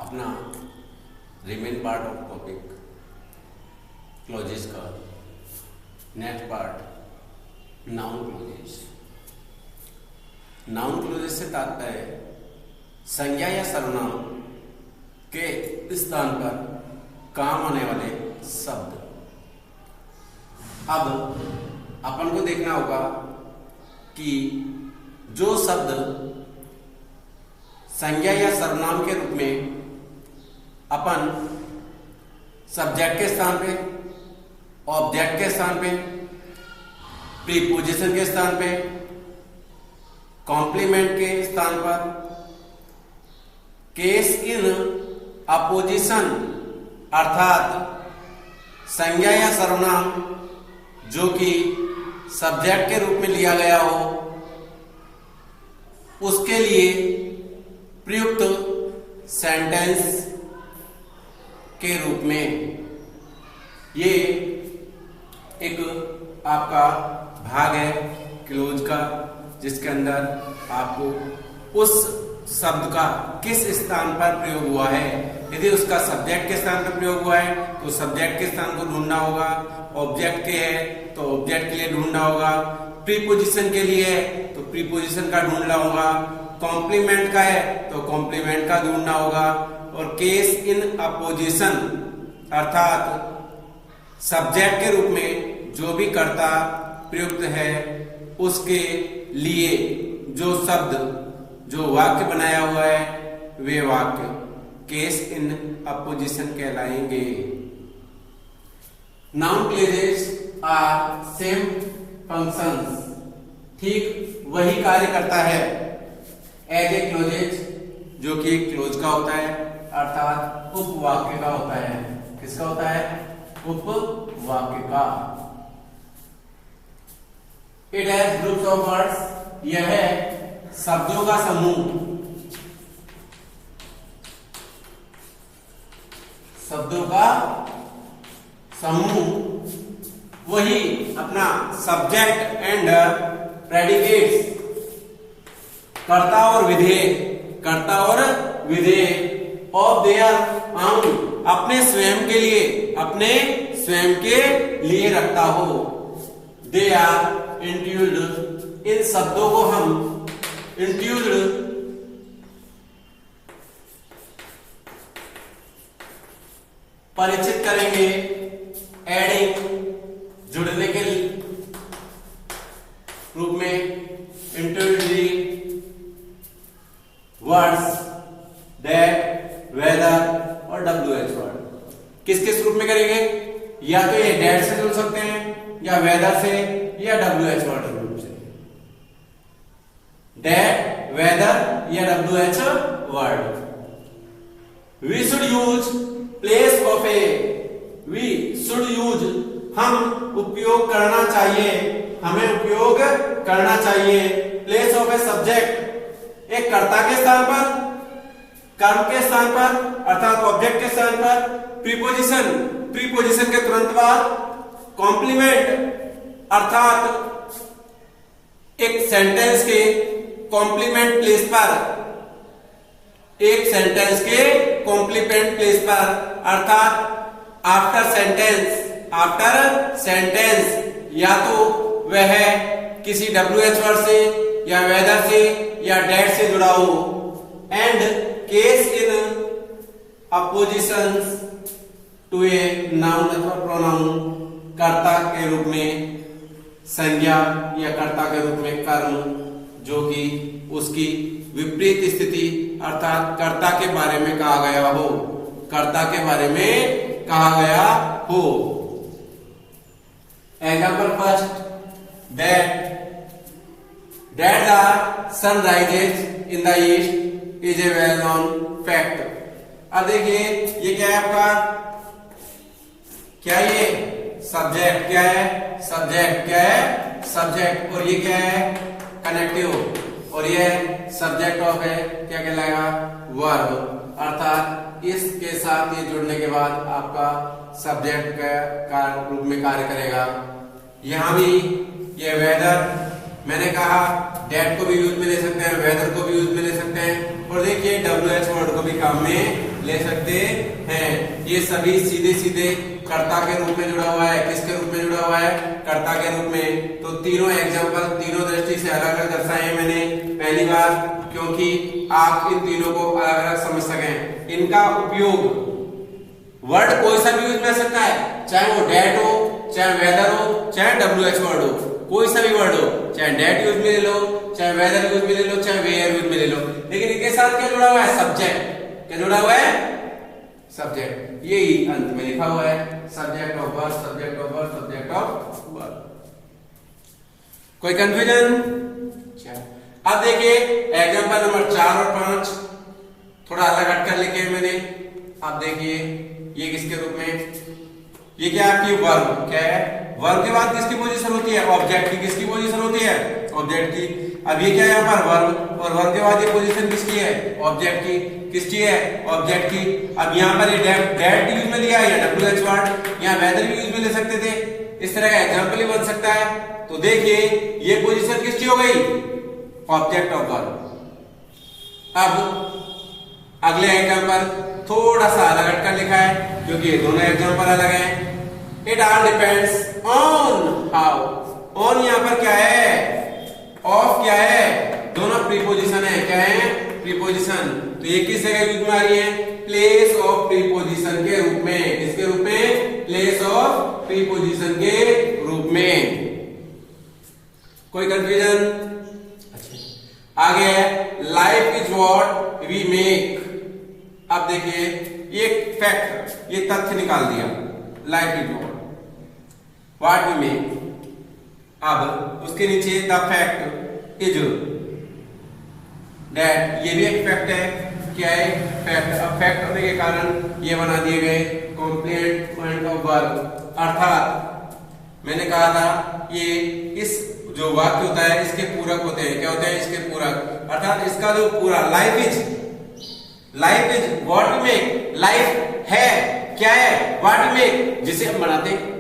अपना remain part of topic clauses का next part noun clauses. Noun clauses से तात्पर्य संज्ञा या सर्वनाम के स्थान पर काम आने वाले शब्द। अब अपन को देखना होगा कि जो शब्द संज्ञा या सर्वनाम के रूप में अपन सब्जेक्ट के स्थान पे, ऑब्जेक्ट के स्थान पे, प्रीपोजिशन के स्थान पे, कॉम्प्लीमेंट के स्थान पर, केस इन अपोजिशन अर्थात संज्ञा या सर्वनाम जो कि सब्जेक्ट के रूप में लिया गया हो उसके लिए प्रयुक्त सेंटेंस के रूप में ये एक आपका भाग है क्लोज का, जिसके अंदर आपको उस शब्द का किस स्थान पर प्रयोग हुआ है। यदि उसका सब्जेक्ट के स्थान पर प्रयोग हुआ है तो सब्जेक्ट के स्थान को ढूंढना होगा, ऑब्जेक्ट के है तो ऑब्जेक्ट के लिए ढूंढना होगा, प्रीपोजिशन के लिए है तो प्रीपोजिशन का ढूंढना होगा, कॉम्प्लीमेंट का है तो कॉम्प्लीमेंट का ढूंढना होगा, और केस इन अपोजिशन अर्थात सब्जेक्ट के रूप में जो भी कर्ता प्रयुक्त है उसके लिए जो शब्द जो वाक्य बनाया हुआ है वे वाक्य केस इन अपोजिशन कहलाएंगे। Noun clauses are same functions, ठीक वही कार्य करता है एज ए क्लोजेस जो कि क्लोज का होता है अर्थात उपवाक्य का होता है। किसका होता है? उपवाक्य का। It has groups of words, यह है शब्दों का समूह, शब्दों का समूह, वही अपना सब्जेक्ट एंड प्रेडिकेट्स कर्ता और विधेय, कर्ता और विधेय ऑफ देयर ओन अपने स्वयं के लिए, अपने स्वयं के लिए रखता हो। दे आर इंट्रोड्यूस्ड, इन शब्दों को हम इंट्रोड्यूस्ड परिचित करेंगे, एडिंग जुड़ने के रूप में, इंट्रोड्यूसिंग वर्ड्स दैट, वेदर और WH वर्ड। किस किस रूप में करेंगे? या तो ये डेट से जुड़ सकते हैं, या वेदर से, या WH वर्ड रूप से। डेट, वेदर या WH word. We should use place of a, we should use हम उपयोग करना चाहिए, हमें उपयोग करना चाहिए प्लेस ऑफ ए सब्जेक्ट, एक कर्ता के स्थान पर, कर्म के स्थान पर अर्थात ऑब्जेक्ट के स्थान पर, प्रीपोजिशन, प्रीपोजिशन के तुरंत बाद, कॉम्प्लीमेंट अर्थात एक सेंटेंस के कॉम्प्लीमेंट प्लेस पर, एक सेंटेंस के कॉम्प्लीमेंट प्लेस पर अर्थात आफ्टर सेंटेंस, आफ्टर सेंटेंस या तो वह किसी WH वर्ड से या वेदर से या डेट से जुड़ा हो। And case in appositions to a noun अथवा प्रोनाउन, कर्ता के रूप में संज्ञा या कर्ता के रूप में कर्म जो कि उसकी विपरीत स्थिति अर्थात कर्ता के बारे में कहा गया हो, कर्ता के बारे में कहा गया हो। Example first, that the sun rises in the east is a well known fact. अब देखिए ये क्या है आपका, क्या ये सब्जेक्ट, क्या है सब्जेक्ट, क्या है सब्जेक्ट, और ये क्या है कनेक्टिव, और ये सब्जेक्ट ऑफ है क्या कहलाएगा वर्ब, अर्थात इसके साथ ये जुड़ने के बाद आपका सब्जेक्ट का रूप में कार्य करेगा। यहां भी ये वेदर, मैंने कहा डेट को भी यूज में ले सकते हैं, वेदर को भी यूज में ले सकते हैं, और देखिए WH वर्ड को भी काम में ले सकते हैं। ये सभी सीधे सीधे कर्ता के रूप में जुड़ा हुआ है। किसके रूप में जुड़ा हुआ है? कर्ता के रूप में। तो तीनों एग्जांपल तीनों दृष्टि से अलग अलग दर्शाए हैं मैंने पहली बार, क्योंकि आप इन तीनों को अलग अलग समझ सकें। इनका उपयोग वर्ड कोई सा भी यूज कर सकता है, चाहे वो डेट हो, चाहे वेदर हो, चाहे WH वर्ड हो, कोई सा भी वर्ड हो, चाहे डेट यूज में ले लो, चाहे वेदर यूज में ले लो, चाहे वेयर यूज में ले लो, लेकिन इनके साथ क्या जुड़ा हुआ है? सब्जेक्ट। क्या जुड़ा हुआ है? सब्जेक्ट। यही अंत में लिखा हुआ है, subject of verb, subject of verb, subject of verb. कोई कंफ्यूजन? अब देखिए एग्जांपल नंबर 4 और 5 थोड़ा अलग हटकर लिखे हैं मैंने। अब देखिए ये किसके रूप में? ये क्या आपकी वर्ब। क्या है? वर्ब के बाद किसकी पोजीशन होती है? ऑब्जेक्ट की। किसकी पोजीशन होती है? ऑब्जेक्ट की। अब ये क्या है यहाँ पर? वर्ब, और वर्ब के बाद ये पोजीशन किसकी है? ऑब्जेक्ट की। किसकी है? ऑब्जेक्ट की। अब यहाँ पर ये डेट यूज में लिया है या WH वर्ड, यहाँ वेदर भी यूज में ले सकते थे। इस तरह का एग्जाम्पल ही बन सकता है। तो देखिए ये पोजीशन किसकी हो गई? Object of verb. अब अगले एग्जाम्पल थोड़ा सा अलग हटकर लिखा है, क्योंकि ये दोनों एग्जाम्पल अलग हैं। It all depends on how. On यहाँ पर क्या है? ऑफ क्या है? दोनों प्रीपोजिशन है। क्या है? प्रीपोजिशन। तो ये किस जगह यूज में आ रही है? प्लेस ऑफ प्रीपोजिशन के रूप में। किसके रूप में? प्लेस ऑफ प्रीपोजिशन के रूप में। कोई कंफ्यूजन? आगे life is what we make. अब देखिए ये फैक्ट, ये तथ्य निकाल दिया, life is what we make. अब उसके नीचे द फैक्ट इज दैट, ये भी एक फैक्ट है। क्या है? फैक्ट। अब फैक्ट होने के कारण ये बना दिए गए कॉम्प्लीमेंट ऑफ वर्ब। अर्थात मैंने कहा था ये इस जो वाक्य होता है इसके पूरक होते हैं। क्या होते हैं? इसके पूरक। अर्थात इसका जो पूरा life is what we make. Life है क्या है? व्हाट वी मेक, जिसे हम बनाते हैं।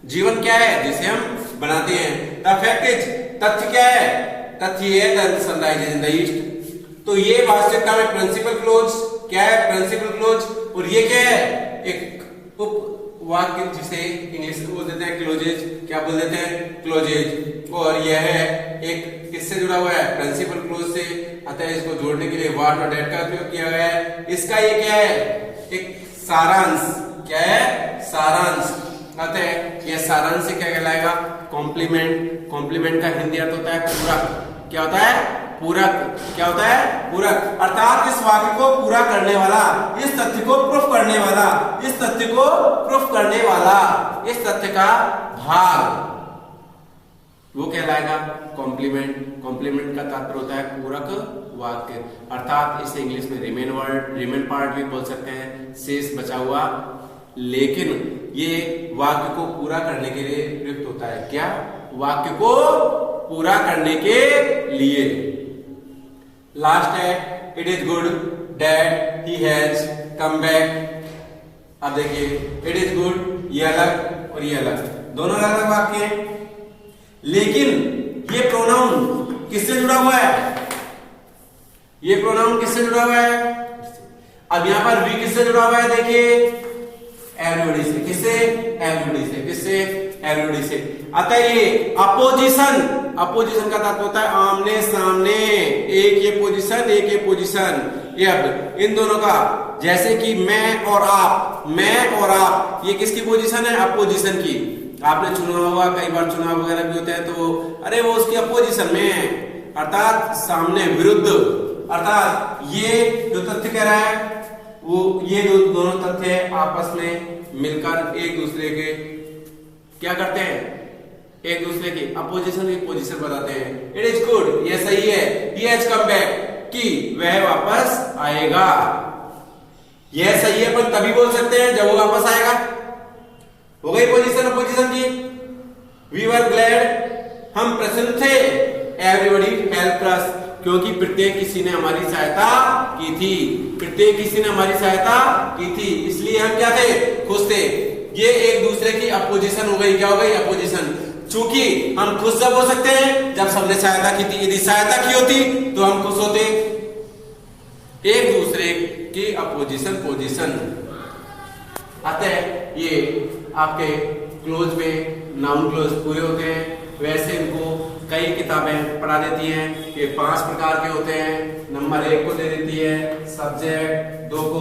जीवन क्या है? जिसे हम बनाते हैं। द फैक्ट इज, तथ्य क्या है? तथ्य ये है the sunrise in the east. तो ये वास्तविकता में प्रिंसिपल क्लोज। क्या है? Principal clause. और ये क्या है? एक उप वाक्य जिसे इंग्लिश में बोल देते हैं क्लोजेज। क्या बोल देते हैं? क्लोजेज। और यह है एक किससे जुड़ा हुआ है? प्रिंसिपल क्लोज से। अतः इसको जोड़ने के लिए व्हाट और डेट का उपयोग किया गया है। इसका ये क्या है? एक सारांश। क्या है? सारांश। अतः यह सारांश से क्या कहलाएगा? कॉम्प्लीमेंट। कॉम्प्लीमेंट का हिंदी अर्थ होता है पूरक। क्या होता है? पूरक। क्या होता है? पूरक। अर्थात इस वाक्य को पूरा करने वाला, इस तथ्य को प्रूफ करने वाला, इस तथ्य को प्रूफ करने वाला, इस तथ्य का भाग वो कहलाएगा कॉम्प्लीमेंट। कॉम्प्लीमेंट का तात्पर्य होता है पूरक वाक्य। अर्थात इसे इंग्लिश में रिमेन पार्ट भी बोल सकते हैं, शेष बचा हुआ। लेकिन ये वाक्य को पूरा करने के लिए प्रयुक्त होता है। क्या? वाक्य को पूरा करने के लिए। लास्ट है it is good that he has come back. अब देखिए इट इज गुड, ये अलग और ये अलग, दोनों अलग अलग वाक्य हैं। लेकिन ये प्रोनाउन किससे जुड़ा हुआ है? ये प्रोनाउन किससे जुड़ा हुआ है? अब यहां पर वी किससे जुड़ा हुआ है? देखिए एवरीबॉडी से। किससे? एवरीबॉडी से। किससे? एवरीबॉडी से। अतः ये अपोजिशन, अपोजिशन का तात्पर्य होता है आमने सामने। एक ये पोजीशन, एक ये पोजीशन। ये अब इन दोनों का, जैसे कि मैं और आप, मैं और आप, ये किसकी पोजीशन है? अपोजिशन की। आपने चुना होगा, कई बार चुनाव वगैरह भी होते हैं तो अरे वो उसकी अपोजिशन में है, अर्थात सामने, विरुद्ध। अर्थात ये जो तथ्य कह रहा है वो ये दोनों तथ्य आपस में मिलकर एक दूसरे के क्या करते हैं? एक दूसरे की अपोजिशन की पोजीशन बताते हैं। इट इज गुड, ये सही है। ही हैज कम बैक, कि वह वापस आएगा। यह सही है पर तभी बोल सकते हैं जब वो वापस आएगा। हो गई पोजीशन अपोजिशन की। वी वर ग्लैड, हम प्रसन्न थे। एवरीबॉडी हेल्प अस, क्योंकि प्रत्येक किसी ने हमारी सहायता की थी। प्रत्येक किसी ने हमारी सहायता की थी, इसलिए हम क्या थे? खुश थे। ये एक दूसरे की अपोजिशन हो गई। क्या हो गई? अपोजिशन। चूंकि हम खुश जब हो सकते हैं जब सबने सहायता की थी। यदि सहायता की होती तो हम खुश होते। एक दूसरे की अपोजिशन पोजीशन। अतः ये आपके क्लोज में नाउन क्लोज पूरे होते हैं। वैसे इनको कई किताबें पढ़ा देती हैं कि 5 प्रकार के होते हैं। नंबर 1 को दे देती है सब्जेक्ट, 2 को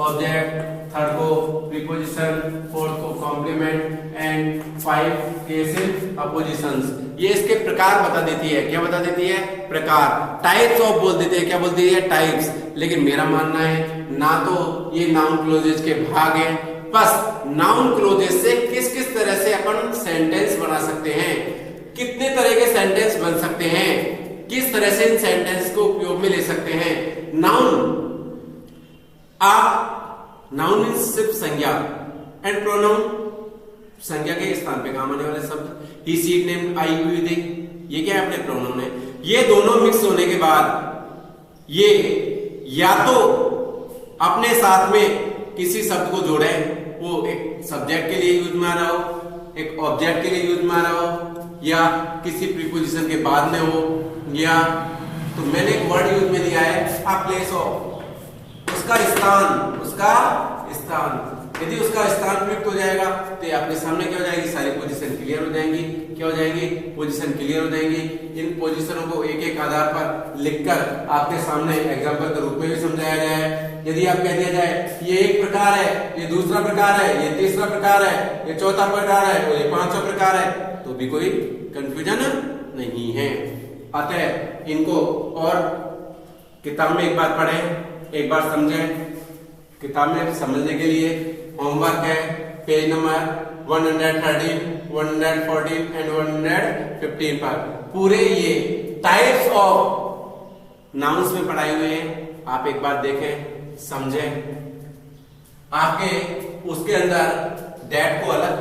ऑब्जेक्ट, 3rd को प्रीपोजिशन, 4th को कॉम्प्लीमेंट एंड 5 केसेस अपोजिशंस। ये इसके प्रकार बता देती है। क्या बता देती है? प्रकार। टाइप्स ऑफ बोल देती है। क्या बोलती है? टाइप्स। लेकिन मेरा मानना है ना तो ये नाउन क्लोजेज के भाग हैं, बस नाउन क्लोजेज से किस किस तरह से अपन सेंटेंस बना सकते हैं, कितने तरह के सेंटेंस बन सकते हैं, किस तरह से इन सेंटेंस को उपयोग में ले सकते हैं। नाउन नाउन मीन्स सिर्फ संज्ञा एंड प्रोनाउन संज्ञा के स्थान पे काम आने वाले शब्द। He she it name I you they, ये क्या है? अपने प्रोनाउन है। ये दोनों मिक्स होने के बाद ये या तो अपने साथ में किसी शब्द को जोड़े, वो एक सब्जेक्ट के लिए यूज में आ रहा हो, एक ऑब्जेक्ट के लिए यूज में आ रहा हो, या किसी प्रीपोजिशन के बाद में हो, या तो मैंने एक वर्ड यूज में लिया है अ प्लेस ऑफ, उसका स्थान। यदि उसका स्थान प्रयुक्त हो जाएगा तो ये आपके सामने क्या हो जाएगी? सारी पोजीशन क्लियर हो जाएंगी। क्या हो जाएगी? पोजीशन क्लियर हो जाएंगी। इन पोजीशनों को एक एक आधार पर लिखकर आपके सामने एग्जांपल के रूप में भी समझाया जाए। यदि आप कह दिया जाए ये एक प्रकार है, ये दूसरा प्रकार है, ये तीसरा प्रकार है, ये चौथा प्रकार है और ये 5वां प्रकार है, तो भी कोई कंफ्यूजन नहीं है। अतः इनको और किताब में एक बार पढ़ें, एक बार समझें। किताब में समझने के लिए होमवर्क है पेज नंबर 113, 114 एंड 115 पर पूरे ये टाइप्स ऑफ नाउन्स में पढ़ाए हुए हैं। आप एक बार देखें, समझें। आपके उसके अंदर दैट को अलग,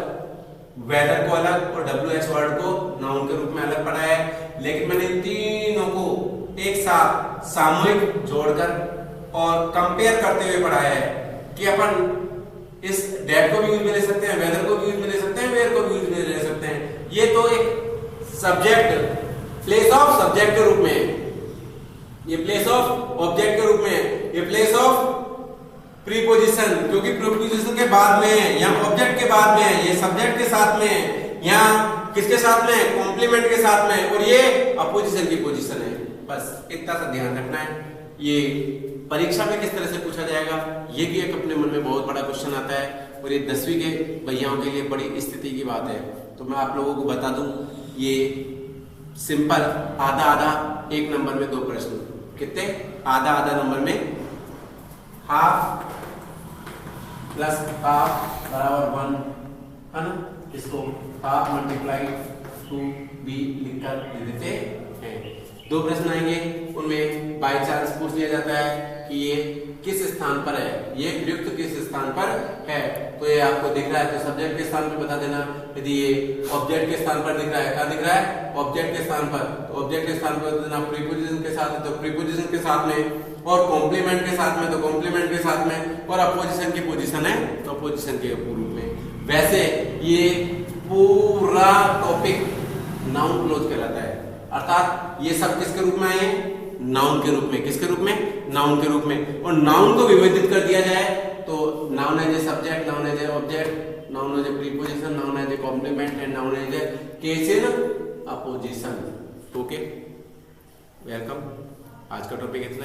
वेदर को अलग और WH वर्ड को नाउन के रूप में अलग पढ़ाया है। लेकिन मैंने तीनों को एक साथ सामूहिक जोड़कर और कंपेयर करते हुए पढ़ाया है कि अपन इस डेट को भी यूज में ले सकते हैं, वेदर को भी यूज में ले सकते हैं, वेयर को भी यूज में ले सकते हैं। ये तो एक सब्जेक्ट प्लेस ऑफ सब्जेक्ट के रूप में, ये प्लेस ऑफ ऑब्जेक्ट के रूप में, ये प्लेस ऑफ प्रीपोजिशन क्योंकि प्रीपोजिशन के बाद में है, या ऑब्जेक्ट के बाद में है, ये सब्जेक्ट के साथ में है, या किसके साथ में है? कॉम्प्लीमेंट के साथ में, और ये अपोजिशन की पोजीशन है। बस इतना सा ध्यान रखना है। ये परीक्षा में किस तरह से पूछा जाएगा, ये भी एक अपने मन में बहुत बड़ा क्वेश्चन आता है, और ये 10वीं के भैयाओं के लिए बड़ी स्थिति की बात है। तो मैं आप लोगों को बता दूं, ये सिंपल आधा आधा एक नंबर में 2 प्रश्न। कितने? आधा आधा नंबर में हाफ प्लस हाफ बराबर 1 है ना। इसको हाफ मल्टीप्लाई 2b लिखकर दे देते हैं। 2 प्रश्न आएंगे, उनमें बाय चांस पूछ लिया जाता है कि ये किस स्थान पर है, ये प्रयुक्त किस स्थान पर है। तो ये आपको दिख रहा है तो सब्जेक्ट के स्थान पर बता देना। यदि ये ऑब्जेक्ट के स्थान पर दिख रहा है, क्या दिख रहा है? ऑब्जेक्ट के स्थान पर, तो ऑब्जेक्ट के स्थान पर बता देना। प्रीपोजिशन के साथ है तो प्रीपोजिशन के साथ में, और कॉम्प्लीमेंट के साथ में तो कॉम्प्लीमेंट के साथ में, और अपोजिशन की पोजीशन है तो अपोजिशन के रूप में। वैसे ये पूरा टॉपिक नाउन क्लोज कहलाता है, अर्थात ये सब किसके रूप में आए? नाउन के रूप में। किसके रूप में? नाउन के रूप में। और नाउन को विभेदित कर दिया जाए तो noun as a subject, noun as a object, noun as a preposition, noun as a complement and noun as a case in apposition. Okay, welcome. आज का टॉपिक इतना।